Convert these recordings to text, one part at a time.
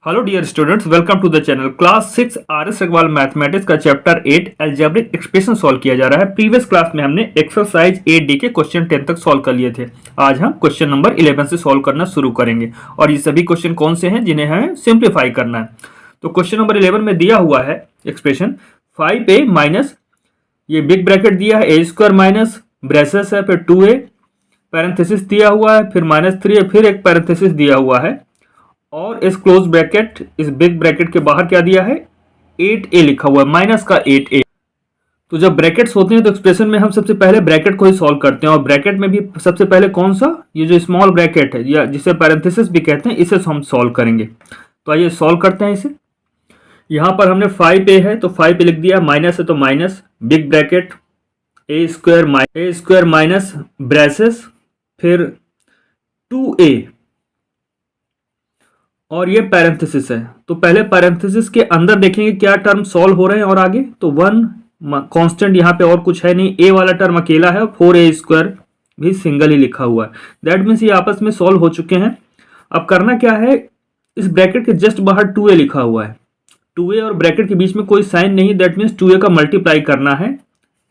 Hello dear students, welcome to the channel. Class 6 R S. Agarwal mathematics का chapter 8 algebraic expression solve किया जा रहा है। प्रीवियस क्लास में हमने एक्सरसाइज 8D के क्वेश्चन 10 तक सॉल्व कर लिए थे। आज हम क्वेश्चन नंबर 11 से सॉल्व करना शुरू करेंगे और ये सभी क्वेश्चन कौन से हैं जिन्हें हमें सिंप्लीफाई करना है। तो क्वेश्चन नंबर 11 में दिया हुआ है एक्सप्रेशन 5a माइनस, ये बिग ब्रैकेट दिया है a स्क्वायर माइनस ब्रेसेस है, फिर 2a पैरेंथेसिस दिया हुआ है, फिर -3 है, फिर एक पैरेंथेसिस दिया हुआ है और इस क्लोज ब्रैकेट, इस बिग ब्रैकेट के बाहर क्या दिया है 8a लिखा हुआ है, माइनस का 8a। तो जब ब्रैकेट्स होते हैं तो एक्सप्रेशन में हम सबसे पहले ब्रैकेट को ही सॉल्व करते हैं और ब्रैकेट में भी सबसे पहले कौन सा, ये जो स्मॉल ब्रैकेट है या जिसे पैरेंथेसिस भी कहते हैं, इसे हम सॉल्व करेंगे। तो आइए सॉल्व करते हैं इसे। यहाँ पर हमने 5a है तो 5a लिख दिया, माइनस है तो minus big bracket a square minus braces, फिर 2a और ये पैरेंथेसिस है। तो पहले पैरेंथेसिस के अंदर देखेंगे क्या टर्म सॉल्व हो रहे हैं और आगे तो 1 कांस्टेंट, यहाँ पे और कुछ है नहीं, a वाला टर्म अकेला है और 4a स्क्वायर भी सिंगल ही लिखा हुआ है। दैट मीन्स ये आपस में सॉल्व हो चुके हैं। अब करना क्या है, इस ब्रैकेट के जस्ट बाहर 2a लिखा हुआ है, 2a और ब्रैकेट के बीच में कोई साइन नहीं, दैट मीन्स 2a का मल्टीप्लाई करना है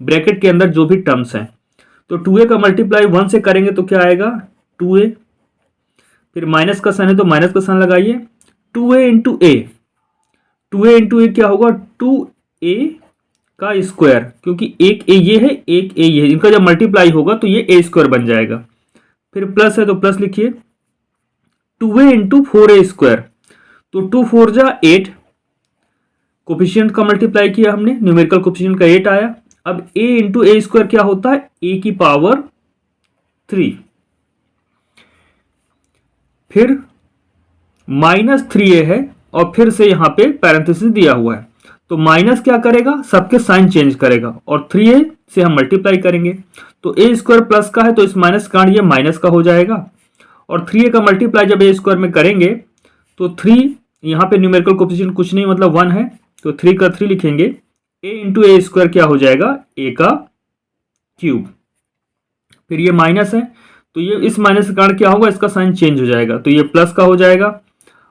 ब्रैकेट के अंदर जो भी टर्म्स हैं। तो 2a का मल्टीप्लाई 1 से करेंगे तो क्या आएगा 2a, फिर माइनस का साइन है तो माइनस का साइन लगाइए, 2a इंटू ए, 2a इंटू ए क्या होगा 2a का स्क्वायर, क्योंकि एक a ये है एक a ये है, इनका जब मल्टीप्लाई होगा तो ये a स्क्वायर बन जाएगा। फिर प्लस है तो प्लस लिखिए 2a इंटू 4a स्क्वायर, तो 2 4 जा 8, कोफिशिएंट का मल्टीप्लाई किया हमने, न्यूमेरिकल कोफिशिएंट का 8 आया। अब a इंटू ए स्क्वायर क्या होता है a की पावर 3, फिर -3a है और फिर से यहां पे पैरेंथेसिस दिया हुआ है, तो माइनस क्या करेगा, सबके साइन चेंज करेगा और 3a से हम मल्टीप्लाई करेंगे तो a स्क्वायर प्लस का है तो इस माइनस का ये माइनस का हो जाएगा और 3a का मल्टीप्लाई जब a स्क्वायर में करेंगे तो 3, यहाँ पे न्यूमेरिकल कोफिशिएंट कुछ नहीं मतलब 1 है तो 3 का 3 लिखेंगे, a इंटू ए स्क्वायर क्या हो जाएगा a का क्यूब, फिर ये माइनस है तो ये इस माइनस के कारण क्या होगा, इसका साइन चेंज हो जाएगा तो ये प्लस का हो जाएगा।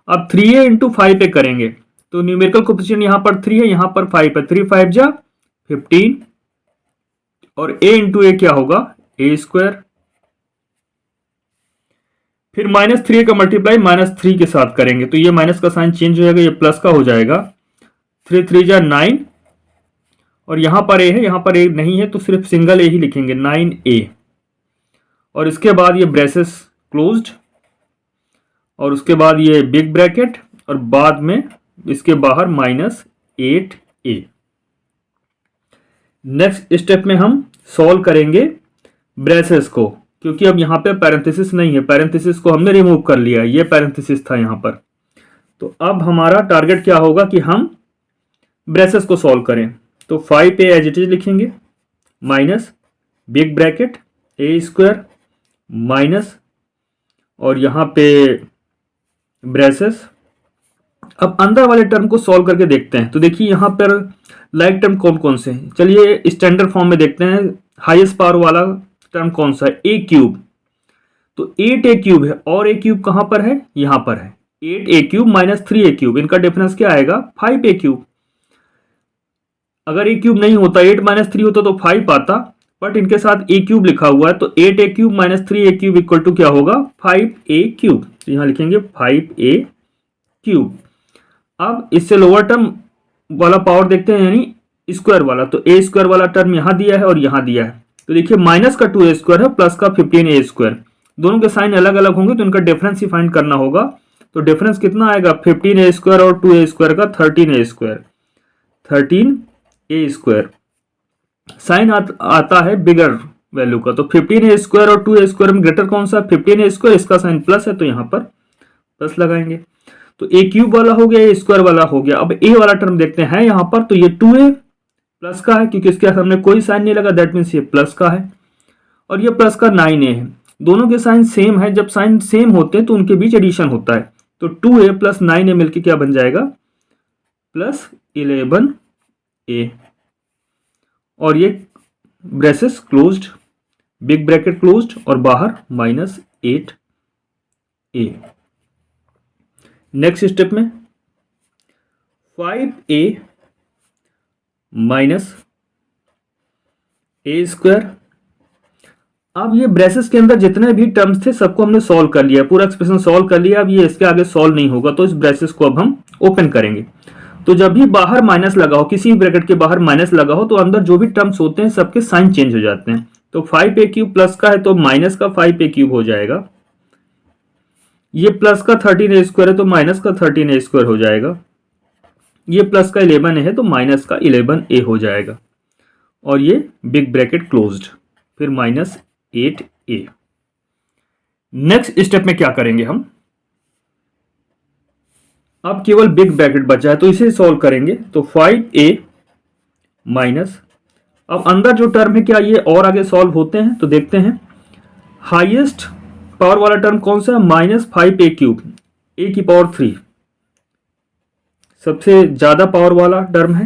अब 3a इंटू 5 पे करेंगे तो न्यूमेरिकल कोफिशिएंट यहाँ पर 3 है, यहाँ पर 5 है, 3 5 जा 15 और a इंटू ए क्या होगा a स्क्वायर, फिर -3 का मल्टीप्लाई -3 के साथ करेंगे तो ये माइनस का साइन चेंज हो जाएगा, ये प्लस का हो जाएगा, 3 3 जा 9 और यहाँ पर a है, यहाँ पर a नहीं है तो सिर्फ सिंगल a ही लिखेंगे 9a और इसके बाद ये ब्रेसेस क्लोज्ड और उसके बाद ये बिग ब्रैकेट और बाद में इसके बाहर -8a। नेक्स्ट स्टेप में हम सॉल्व करेंगे ब्रेसेस को, क्योंकि अब यहाँ पे पैरेंथेसिस नहीं है, पैरेंथेसिस को हमने रिमूव कर लिया, ये पैरेंथेसिस था यहाँ पर। तो अब हमारा टारगेट क्या होगा कि हम ब्रेसेस को सॉल्व करें। तो 5a एज इट इज लिखेंगे minus big bracket a square minus और यहाँ पे ब्रेसेस। अब अंदर वाले टर्म को सॉल्व करके देखते हैं। तो देखिए यहाँ पर लाइक टर्म कौन कौन से हैं, चलिए स्टैंडर्ड फॉर्म में देखते हैं। हाईएस्ट पावर वाला टर्म कौन सा है, a क्यूब, तो 8a क्यूब है और a क्यूब कहाँ पर है, यहाँ पर है, 8a cube minus 3a cube, इनका डिफरेंस क्या आएगा 5a क्यूब। अगर a क्यूब नहीं होता, 8 माइनस 3 होता तो 5 आता, बट इनके साथ a क्यूब लिखा हुआ है तो 8a cube minus 3a cube equal to क्या होगा 5a क्यूब, तो यहाँ लिखेंगे 5a क्यूब। अब इससे लोअर टर्म वाला पावर देखते हैं, यानी स्क्वायर वाला, तो a स्क्वायर वाला टर्म यहाँ दिया है और यहाँ दिया है, तो देखिए माइनस का 2a स्क्वायर है प्लस का 15a स्क्वायर, दोनों के साइन अलग अलग होंगे तो इनका डिफरेंस ही फाइंड करना होगा। तो डिफरेंस कितना आएगा 15a स्क्वायर और 2a स्क्वायर का 13a square, 13a square. Sign आता है बिगर वैल्यू का, तो 15a स्क्वायर और 2a स्क्वायर में ग्रेटर कौन सा 15a स्क्वायर, इसका साइन प्लस है तो यहाँ पर प्लस लगाएंगे। तो a क्यूब वाला हो गया, a स्क्वायर वाला हो गया। अब a वाला टर्म देखते हैं यहाँ पर, तो ये 2a प्लस का है क्योंकि इसके सामने कोई साइन नहीं लगा, दैट मीन्स ये प्लस का है और ये प्लस का 9a है, दोनों के साइन सेम है, जब साइन सेम होते हैं तो उनके बीच एडिशन होता है, तो 2a प्लस 9a मिलकर क्या बन जाएगा प्लस 11a और ये braces closed, big bracket closed और बाहर -8a। नेक्स्ट स्टेप में 5a माइनस ए स्क्वायर। अब ये ब्रेसेस के अंदर जितने भी टर्म्स थे सबको हमने सॉल्व कर लिया, पूरा एक्सप्रेशन सॉल्व कर लिया। अब ये इसके आगे सॉल्व नहीं होगा, तो इस ब्रेसेस को अब हम ओपन करेंगे। तो जब भी बाहर माइनस लगा हो, किसी ब्रैकेट के बाहर माइनस लगा हो, तो अंदर जो भी टर्म्स होते हैं सबके साइन चेंज हो जाते हैं। तो 5a क्यूब प्लस का है तो माइनस का 5a क्यूब हो जाएगा। ये प्लस का 13a स्क्वायर है तो माइनस का 13a स्क्वायर हो जाएगा। ये प्लस का 11a है तो माइनस का 11a हो जाएगा। और ये बिग ब्रैकेट क्लोज्ड, फिर माइनस 8a। नेक्स्ट स्टेप में क्या करेंगे हम, अब केवल बिग ब्रैकेट बचा है तो इसे सॉल्व करेंगे। तो 5a माइनस, अब अंदर जो टर्म है क्या ये और आगे सॉल्व होते हैं, तो देखते हैं। हाईएस्ट पावर वाला टर्म कौन सा है, माइनस 5a क्यूब, a की पावर 3 सबसे ज्यादा पावर वाला टर्म है।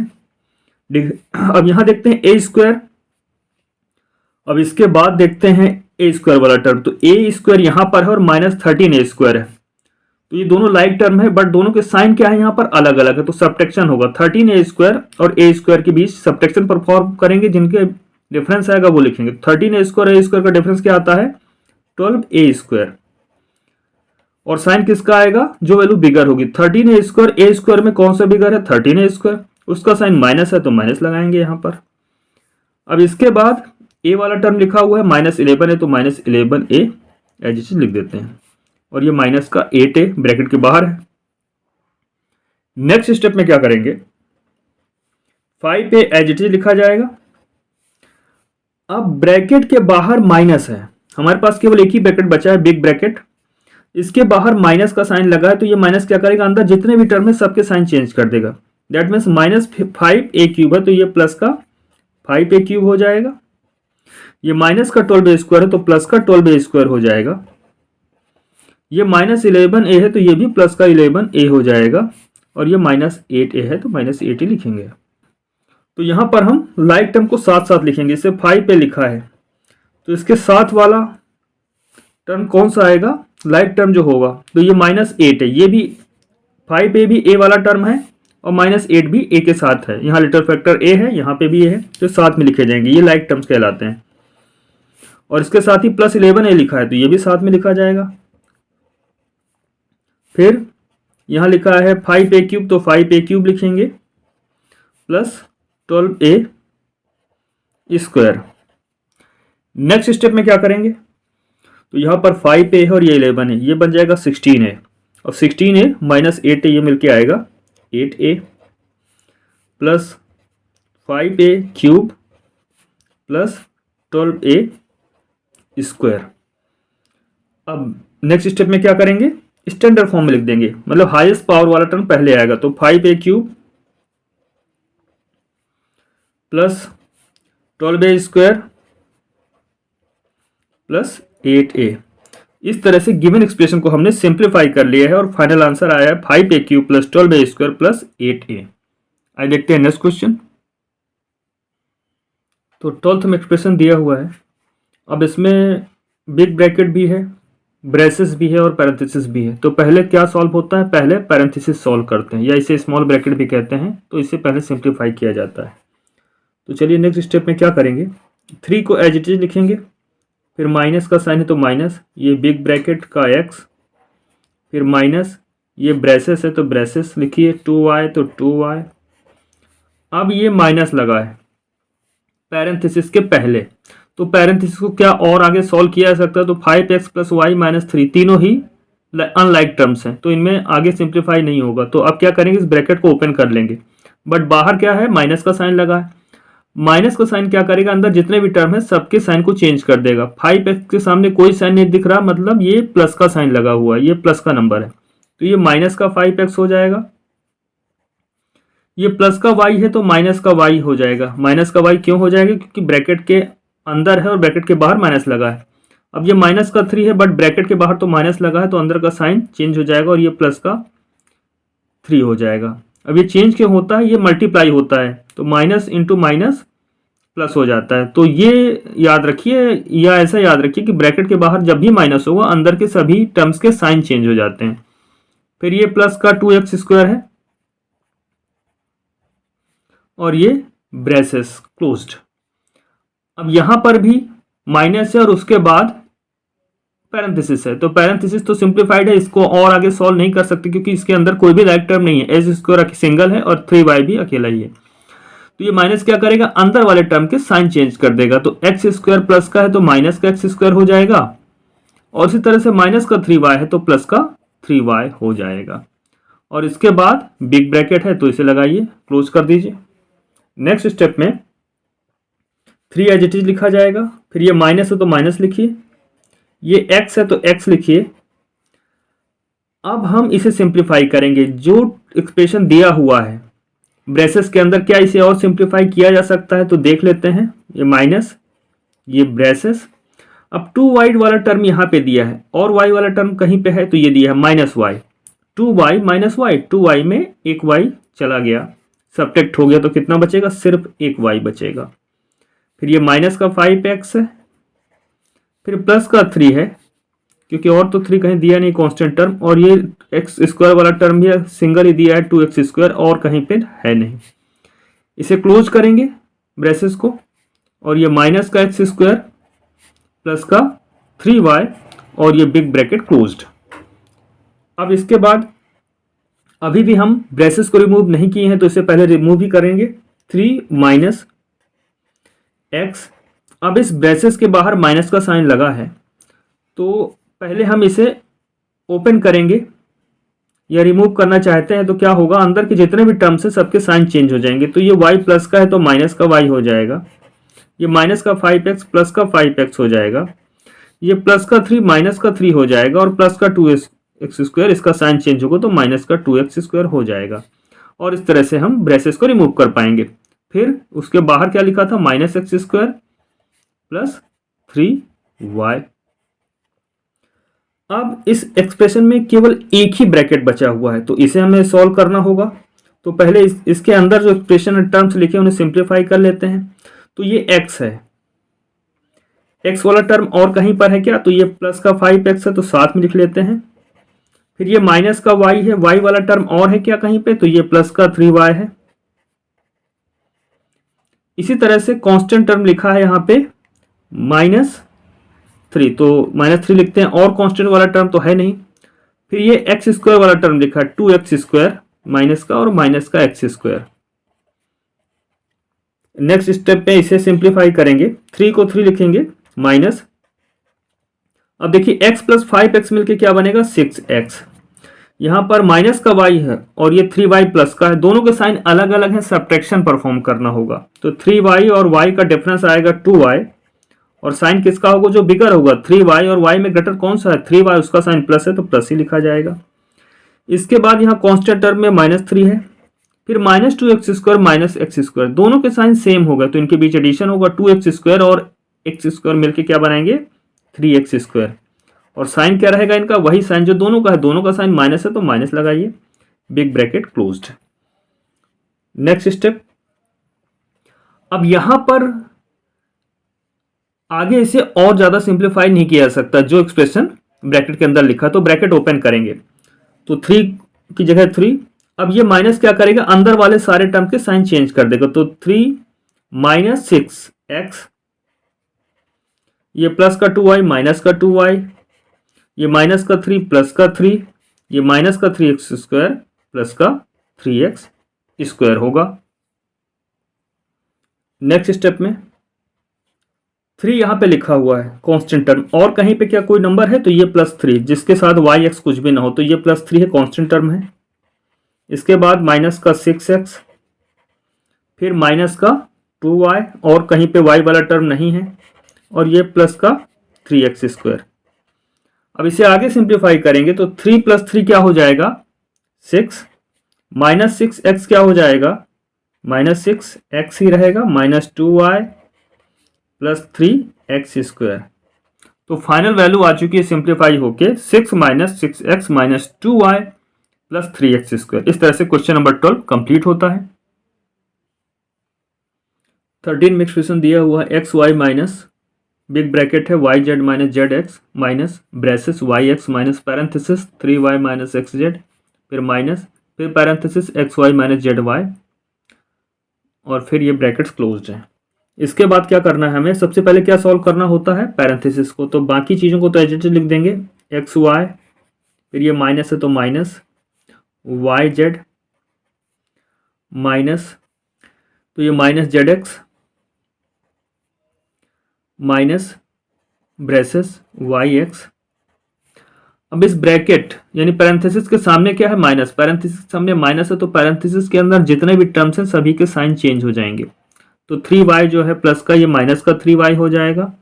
अब यहां देखते हैं a स्क्वायर, अब इसके बाद देखते हैं a स्क्वायर वाला टर्म। तो a स्क्वायर यहां पर है और माइनस 13a स्क्वायर है, तो ये दोनों लाइक टर्म है, बट दोनों के साइन क्या है यहाँ पर अलग अलग है, तो सब्ट्रैक्शन होगा। 13a स्क्वायर और a स्क्वायर के बीच सब्ट्रैक्शन परफॉर्म करेंगे, जिनके डिफरेंस आएगा वो लिखेंगे। 13a स्क्वायर a स्क्वायर का डिफरेंस क्या आता है, 12a स्क्वायर। और साइन किसका आएगा, जो वैल्यू बिगर होगी। 13a स्क्वायर a स्क्वायर में कौन सा बिगर है, 13a स्क्वायर, उसका साइन माइनस है तो माइनस लगाएंगे यहाँ पर। अब इसके बाद a वाला टर्म लिखा हुआ है, माइनस 11 है तो minus 11a as it is लिख देते हैं। और ये माइनस का 8a ब्रैकेट के बाहर है। नेक्स्ट स्टेप में क्या करेंगे, 5a एज इट इज लिखा जाएगा। अब ब्रैकेट के बाहर माइनस है, हमारे पास केवल एक ही ब्रैकेट बचा है, बिग ब्रैकेट। इसके बाहर माइनस का साइन लगा है, तो ये माइनस क्या करेगा, अंदर जितने भी टर्म है सबके साइन चेंज कर देगा। That means minus 5a cube है तो ये प्लस का 5a क्यूब हो जाएगा। ये माइनस का 12a स्क्वायर है तो प्लस का 12a स्क्वायर हो जाएगा। ये माइनस 11a है तो ये भी प्लस का 11a हो जाएगा। और ये माइनस 8a है तो माइनस 8a लिखेंगे। तो यहाँ पर हम लाइक टर्म को साथ साथ लिखेंगे, इसे 5 पे लिखा है तो इसके साथ वाला टर्म कौन सा आएगा, लाइक टर्म जो होगा, तो ये माइनस 8 है। ये भी 5a भी a वाला टर्म है और माइनस 8 भी a के साथ है। यहाँ लिटिल फैक्टर a है, यहाँ पे भी a है, तो साथ में लिखे जाएंगे, ये लाइक टर्म्स कहलाते हैं। और इसके साथ ही प्लस 11a लिखा है तो ये भी साथ में लिखा जाएगा। फिर यहाँ लिखा है 5a क्यूब तो 5a क्यूब लिखेंगे plus 12a square. Next step में क्या करेंगे, तो यहाँ पर 5a है और ये 11 है, ये बन जाएगा 16a। और 16a माइनस 8a ये मिलके आएगा 8a plus 5a cube plus 12a square. अब नेक्स्ट स्टेप में क्या करेंगे, स्टैंडर्ड फॉर्म में लिख देंगे, मतलब हाईएस्ट पावर वाला टर्म पहले आएगा। तो 5a cube plus 12a square plus 8a। इस तरह से गिवन एक्सप्रेशन को हमने सिंप्लीफाई कर लिया है और फाइनल आंसर आया है 5a cube plus 12a square plus 8a। आइए देखते हैं नेक्स्ट क्वेश्चन। तो 12th में एक्सप्रेशन दिया हुआ है। अब इसमें बिग ब्रैकेट भी है, ब्रेसेस भी है और पैरेंथेसिस भी है। तो पहले क्या सॉल्व होता है, पहले पैरेंथेसिस सॉल्व करते हैं, या इसे स्मॉल ब्रैकेट भी कहते हैं। तो इसे पहले सिंप्लीफाई किया जाता है। तो चलिए नेक्स्ट स्टेप में क्या करेंगे, 3 को एज इट इज लिखेंगे, फिर माइनस का साइन है तो माइनस, ये बिग ब्रैकेट का x, फिर माइनस, ये ब्रेसेस है तो ब्रेसेस लिखिए, 2y तो 2y। अब ये माइनस लगा है पैरेंथेसिस के पहले, तो पैरेंथेसिस को क्या और आगे सॉल्व किया जा सकता है। तो 5x प्लस वाई माइनस 3, तीनों ही अनलाइक टर्म्स हैं तो इनमें आगे सिंप्लीफाई नहीं होगा। तो अब क्या करेंगे, इस ब्रैकेट को ओपन कर लेंगे, बट बाहर क्या है, माइनस का साइन लगा है। माइनस का साइन क्या करेगा, अंदर जितने भी टर्म है सबके साइन को चेंज कर देगा। 5x के सामने कोई साइन नहीं दिख रहा, मतलब ये प्लस का साइन लगा हुआ है, ये प्लस का नंबर है, तो ये माइनस का 5x हो जाएगा। ये प्लस का y है तो माइनस का y हो जाएगा। माइनस का y क्यों हो जाएगा, क्योंकि ब्रैकेट के अंदर है और ब्रैकेट के बाहर माइनस लगा है। अब ये माइनस का 3 है बट ब्रैकेट के बाहर तो माइनस लगा है, तो अंदर का साइन चेंज हो जाएगा और ये प्लस का 3 हो जाएगा। अब ये चेंज क्यों होता है, ये मल्टीप्लाई होता है, तो माइनस इंटू माइनस प्लस हो जाता है। तो ये याद रखिए, या ऐसा याद रखिए कि ब्रैकेट के बाहर जब भी माइनस होगा अंदर के सभी टर्म्स के साइन चेंज हो जाते हैं। फिर ये प्लस का 2x स्क्वायर है, और ये ब्रेसेस क्लोज्ड। अब यहाँ पर भी माइनस है और उसके बाद पैरेंथेसिस है, तो पैरेंथेसिस तो सिंप्लीफाइड है, इसको और आगे सॉल्व नहीं कर सकते क्योंकि इसके अंदर कोई भी लाइक टर्म नहीं है। एच स्क्वायर सिंगल है और 3y भी अकेला ही है। तो ये माइनस क्या करेगा, अंदर वाले टर्म के साइन चेंज कर देगा। तो एक्स स्क्वायर प्लस का है तो माइनस का एक्स स्क्वायर हो जाएगा, और इसी तरह से माइनस का 3y है तो प्लस का 3y हो जाएगा। और इसके बाद बिग ब्रैकेट है तो इसे लगाइए, क्लोज कर दीजिए। नेक्स्ट स्टेप में 3 एज इट इज लिखा जाएगा। फिर ये माइनस है तो माइनस लिखिए, ये x है तो x लिखिए। अब हम इसे सिंप्लीफाई करेंगे। जो एक्सप्रेशन दिया हुआ है ब्रेसेस के अंदर, क्या इसे और सिंप्लीफाई किया जा सकता है, तो देख लेते हैं। ये माइनस, ये ब्रेसेस। अब 2y वाला टर्म यहाँ पे दिया है और y वाला टर्म कहीं पे है तो ये दिया है minus Y, 2y minus Y, 2y में एक y चला गया, सब्ट्रैक्ट हो गया, तो कितना बचेगा, सिर्फ एक y बचेगा। फिर ये माइनस का 5x है, फिर प्लस का 3 है क्योंकि और तो 3 कहीं दिया नहीं कांस्टेंट टर्म, और ये एक्स स्क्वायर वाला टर्म भी सिंगल ही दिया है 2x स्क्वायर, और कहीं पे है नहीं। इसे क्लोज करेंगे ब्रेसेस को, और ये माइनस का एक्स स्क्वायर प्लस का 3y, और ये बिग ब्रैकेट क्लोज्ड। अब इसके बाद अभी भी हम ब्रेसेस को रिमूव नहीं किए हैं तो इसे पहले रिमूव ही करेंगे। 3 माइनस एक्स। अब इस ब्रेसेस के बाहर माइनस का साइन लगा है तो पहले हम इसे ओपन करेंगे या रिमूव करना चाहते हैं तो क्या होगा, अंदर के जितने भी टर्म्स हैं सबके साइन चेंज हो जाएंगे। तो ये y प्लस का है तो माइनस का y हो जाएगा, ये माइनस का 5x प्लस का 5x हो जाएगा, ये प्लस का 3 माइनस का 3 हो जाएगा, और प्लस का 2x स्क्वायर, इसका साइन चेंज होगा तो माइनस का 2x स्क्वायर हो जाएगा। और इस तरह से हम ब्रेसेस को रिमूव कर पाएंगे। फिर उसके बाहर क्या लिखा था, minus x square plus 3y। अब इस एक्सप्रेशन में केवल एक ही ब्रैकेट बचा हुआ है तो इसे हमें सॉल्व करना होगा। तो पहले इसके अंदर जो एक्सप्रेशन टर्म्स लिखे उन्हें सिंप्लीफाई कर लेते हैं। तो ये x है, x वाला टर्म और कहीं पर है क्या, तो ये प्लस का 5x है तो साथ में लिख लेते हैं। फिर ये माइनस का y है, y वाला टर्म और है क्या कहीं पे, तो ये प्लस का 3y है। इसी तरह से कांस्टेंट टर्म लिखा है यहाँ पे -3, तो -3 लिखते हैं, और कांस्टेंट वाला टर्म तो है नहीं। फिर ये एक्स स्क्वायर वाला टर्म लिखा है 2x स्क्वायर माइनस का, और माइनस का एक्स स्क्वायर। नेक्स्ट स्टेप पे इसे सिंप्लीफाई करेंगे। 3 को 3 लिखेंगे माइनस, अब देखिए x प्लस 5x मिलके क्या बनेगा, 6x। यहाँ पर माइनस का y है और ये 3y प्लस का है, दोनों के साइन अलग अलग हैं, सब्ट्रैक्शन परफॉर्म करना होगा। तो 3y और y का डिफरेंस आएगा 2y, और साइन किसका होगा, जो बिगर होगा 3y, और y में ग्रेटर कौन सा है, 3y, उसका साइन प्लस है तो प्लस ही लिखा जाएगा। इसके बाद यहाँ कांस्टेंट टर्म में -3 है, फिर -2x square minus x square, दोनों के साइन सेम होगा तो इनके बीच एडिशन होगा, 2x स्क्वायर और एक्स स्क्वायर मिलके क्या बनाएंगे, 3x स्क्वायर। और साइन क्या रहेगा इनका, वही साइन जो दोनों का है, दोनों का साइन माइनस है तो माइनस लगाइए, big bracket closed. Next step, अब यहां पर आगे इसे और ज्यादा सिंप्लीफाई नहीं किया जा सकता, जो एक्सप्रेशन ब्रैकेट के अंदर लिखा, तो ब्रैकेट ओपन करेंगे तो 3 की जगह 3। अब ये माइनस क्या करेगा, अंदर वाले सारे टर्म के साइन चेंज कर देगा, तो 3 माइनस 6x, ये प्लस का 2y माइनस का 2y, ये माइनस का 3 प्लस का 3, ये माइनस का 3x स्क्वायर प्लस का 3x स्क्वायर होगा। नेक्स्ट स्टेप में 3 यहां पे लिखा हुआ है कांस्टेंट टर्म, और कहीं पे क्या कोई नंबर है, तो ये +3 जिसके साथ y x कुछ भी ना हो, तो ये +3 है, कांस्टेंट टर्म है। इसके बाद माइनस का 6x, फिर माइनस का 2y, और कहीं पे y वाला टर्म नहीं है, और ये प्लस का 3x स्क्वायर। अब इसे आगे सिंप्लीफाई करेंगे तो 3 + 3 क्या हो जाएगा, 6, माइनस 6x क्या हो जाएगा, -6x ही रहेगा, -2y प्लस 3x स्क्वायर। तो फाइनल वैल्यू आ चुकी है सिंप्लीफाई होके 6 - 6x - 2y plus 3x square. इस तरह से क्वेश्चन नंबर 12 कंप्लीट होता है। 13 में एक्सप्रेशन दिया हुआ है X Y minus big bracket है Y Z minus Z X minus braces Y X minus parenthesis 3y minus X Z, फिर माइनस, फिर parenthesis X Y minus Z Y, और फिर ये ब्रैकेट्स क्लोज्ड हैं। इसके बाद क्या करना है हमें, सबसे पहले क्या सॉल्व करना होता है, पैरेंथेसिस को। तो बाकी चीज़ों को तो एज इट इज लिख देंगे, एक्स वाई, फिर ये माइनस है तो माइनस वाई जेड, माइनस तो ये minus Z X, minus braces Y X. अब इस ब्रैकेट यानी पैरेंथेसिस के सामने क्या है, माइनस। पैरेंथेसिस के सामने माइनस है तो पैरेंथेसिस के अंदर जितने भी टर्म्स हैं सभी के साइन चेंज हो जाएंगे। तो 3y जो है प्लस का, ये माइनस का 3y हो जाएगा,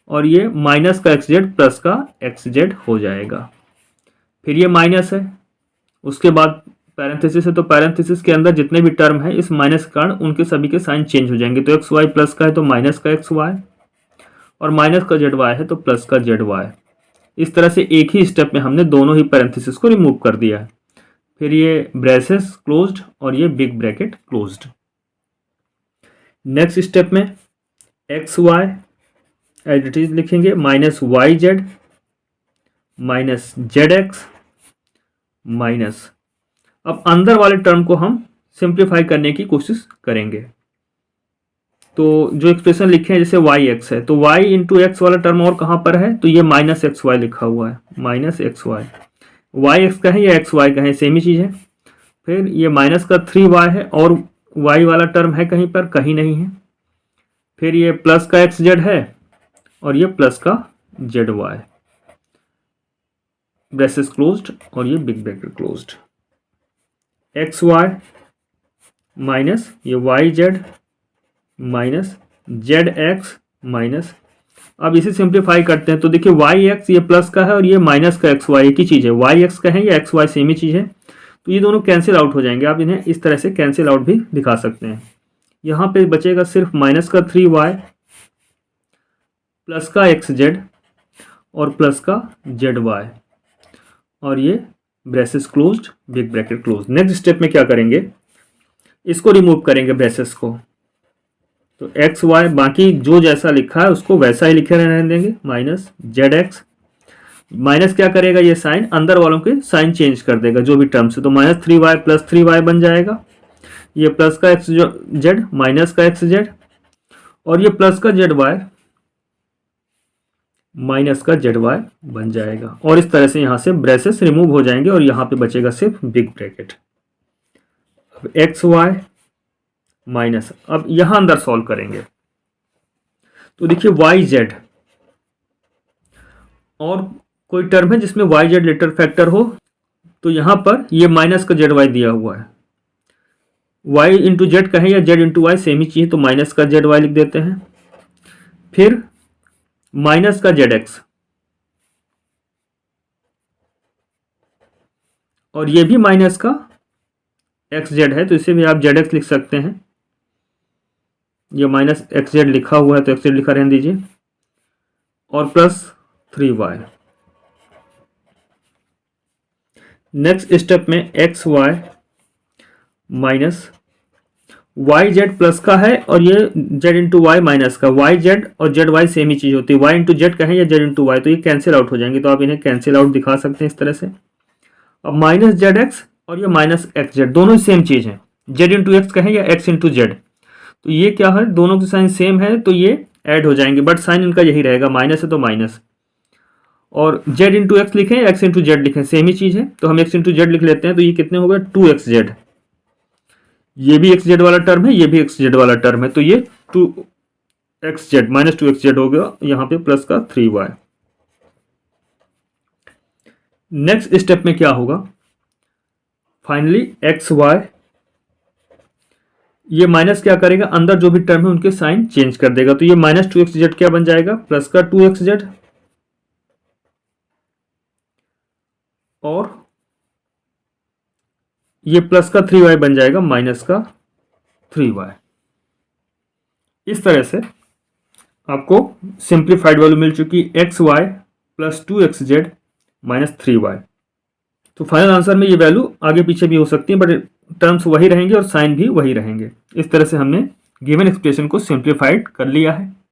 और ये माइनस का एक्स जेड प्लस का एक्स जेड हो जाएगा। फिर ये माइनस है, उसके बाद पैरेंथेसिस है तो पैरेंथेसिस के अंदर जितने भी टर्म है इस माइनस के कारण उनके सभी के साइन चेंज हो जाएंगे। तो एक्स वाई प्लस का है तो माइनस का एक्स वाई, और माइनस का जेड वाई है तो प्लस का जेड वाई। इस तरह से एक ही स्टेप में हमने दोनों ही पैरेंथेसिस को रिमूव कर दिया है। फिर ये ब्रेसेस क्लोज्ड और ये big bracket closed. Next step में X Y as it is लिखेंगे, minus Y Z, minus Z X, minus. अब अंदर वाले टर्म को हम सिंप्लीफाई करने की कोशिश करेंगे। तो जो एक्सप्रेशन लिखे हैं जैसे वाई एक्स है, तो वाई इंटू एक्स वाला टर्म और कहाँ पर है, तो ये माइनस एक्स वाई लिखा हुआ है, minus X Y. Y X का है या एक्स वाई का है, सेम ही चीज़ है। फिर ये माइनस का 3y है, और वाई वाला टर्म है कहीं पर, कहीं नहीं है। फिर ये प्लस का एक्स जेड है, और ये प्लस का जेड वाई, ब्रेसेस क्लोज्ड और ये big bracket closed. X Y minus ये Y Z minus Z X minus. अब इसे सिंप्लीफाई करते हैं तो देखिए वाई एक्स ये प्लस का है और ये माइनस का एक्स वाई एक ही चीज़ है, वाई एक्स का है या एक्स वाई सेम ही चीज़ है, तो ये दोनों कैंसिल आउट हो जाएंगे। आप इन्हें इस तरह से कैंसिल आउट भी दिखा सकते हैं। यहाँ पे बचेगा सिर्फ माइनस का 3y प्लस का एक्स जेड और प्लस का जेड वाई, और ये braces closed big bracket close. Next step में क्या करेंगे, इसको रिमूव करेंगे ब्रेसेस को। तो एक्स वाई बाकी जो जैसा लिखा है उसको वैसा ही लिखे रहने देंगे, माइनस जेड एक्स। माइनस क्या करेगा, ये साइन अंदर वालों के साइन चेंज कर देगा जो भी टर्म्स है, तो माइनस 3y प्लस 3y बन जाएगा। ये प्लस का एक्स जेड माइनस का एक्स जेड, और ये प्लस का जेड वाई माइनस का जेड वाई बन जाएगा। और इस तरह से यहाँ से ब्रेसेस रिमूव हो जाएंगे और यहाँ पे बचेगा सिर्फ बिग ब्रैकेट। अब एक्स वाई माइनस, अब यहां अंदर सॉल्व करेंगे तो देखिए वाई जेड, और कोई टर्म है जिसमें वाई जेड लेटर फैक्टर हो, तो यहां पर ये माइनस का जेड वाई दिया हुआ है। वाई इंटू जेड कहें या जेड इंटू वाई सेम ही चीज, तो माइनस का जेड वाई लिख देते हैं। फिर माइनस का जेड एक्स, और ये भी माइनस का एक्स जेड है तो इसे भी आप जेड एक्स लिख सकते हैं। ये माइनस एक्स जेड लिखा हुआ है तो एक्स जेड लिखा रहने दीजिए, और प्लस 3y। नेक्स्ट स्टेप में X Y minus Y Z plus का है, और ये जेड इंटू वाई माइनस का। वाई जेड और जेड वाई सेम ही चीज़ होती है, वाई इंटू जेड कहें या जेड इंटू वाई, तो ये कैंसिल आउट हो जाएंगे, तो आप इन्हें कैंसिल आउट दिखा सकते हैं इस तरह से। अब माइनस जेड एक्स और ये माइनस एक्स जेड दोनों सेम चीज़ है, जेड इंटू एक्स कहें या एक्स इंटू जेड, तो ये क्या है, दोनों के साइन सेम है तो ये ऐड हो जाएंगे, बट साइन इनका यही रहेगा, माइनस है तो माइनस। और जेड इंटू एक्स लिखें एक्स इंटू जेड लिखें सेम ही चीज़ है, तो हम एक्स इंटू जेड लिख लेते हैं, तो ये कितने हो गए 2x जेड। ये भी एक्स जेड वाला टर्म है, ये भी एक्स जेड वाला टर्म है, तो ये 2x Z minus 2x Z हो गया, यहाँ पे प्लस का 3y। नेक्स्ट स्टेप में क्या होगा, फाइनली एक्स वाई, ये माइनस क्या करेगा, अंदर जो भी टर्म है उनके साइन चेंज कर देगा, तो ये माइनस 2x जेड क्या बन जाएगा, प्लस का 2x जेड, और ये प्लस का 3y बन जाएगा माइनस का 3y। इस तरह से आपको सिंप्लीफाइड वैल्यू मिल चुकी X Y plus 2x Z minus 3y। तो फाइनल आंसर में ये वैल्यू आगे पीछे भी हो सकती है, बट टर्म्स वही रहेंगे और साइन भी वही रहेंगे। इस तरह से हमने गिवन एक्सप्रेशन को सिंप्लीफाइड कर लिया है।